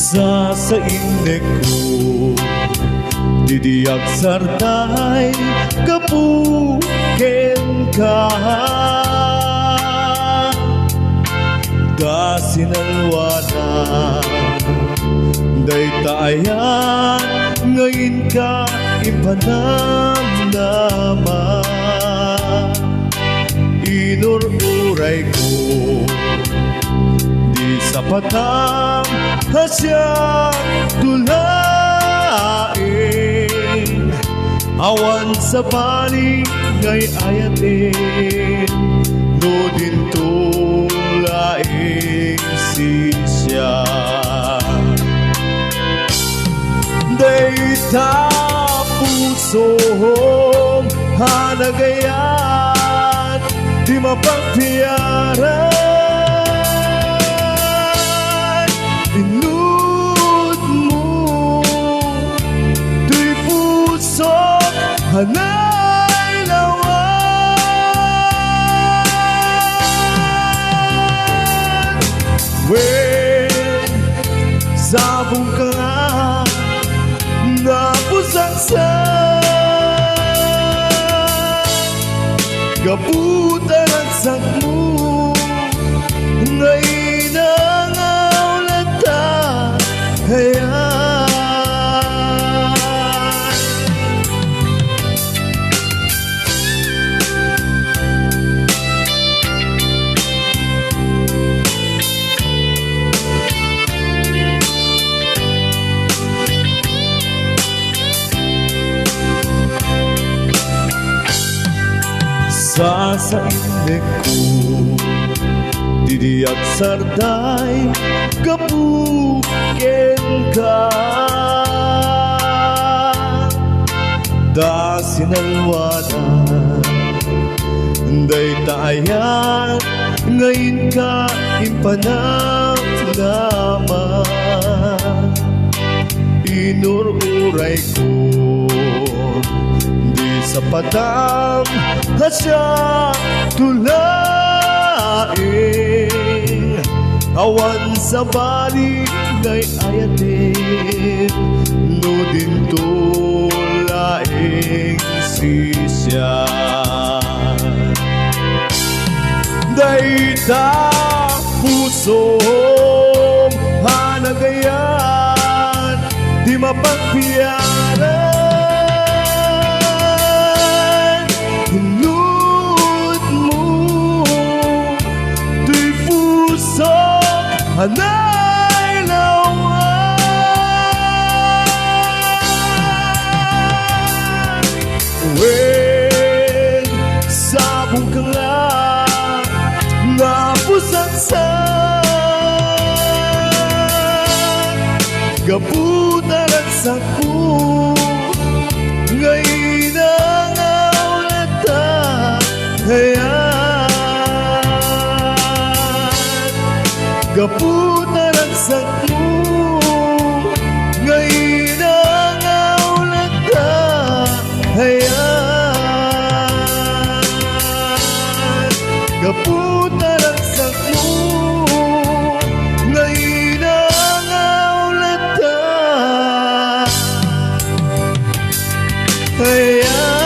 sa innek ko, didiyak sartay kapuken ka. Kasinalwana day taayan ngayon ka ipanamnama. Inururay ko di sapatang hasyak tulaing awan sa bali ngay ayatin no din tulaing sisya. Dayta puso'ng hanagayan di mapagpiyaran. Inud mo di puso'ng hanay lawan. When sabong ka nga napusaksan gabutan ang sakmo ngayon ang aulata hayan. Sa innek ko, didiyak sarday kapuken ka. Da sinalwana day taayan ngayon ka impanamnama. Inururay ko sapatang hasyak tulaing awan sa bali ngay ayatin no din tulaing sisya. Dayta pusong hanagayan di mapagpiyaran. Hanay lawan. When sabong ka nga napusaksan gabutan ang sakmo ngayon ang aulata hayan. Gabutan ang sakmo ngayon ang aulata hayan. Gabutan ang sakmo ngayon ang aulata hayan.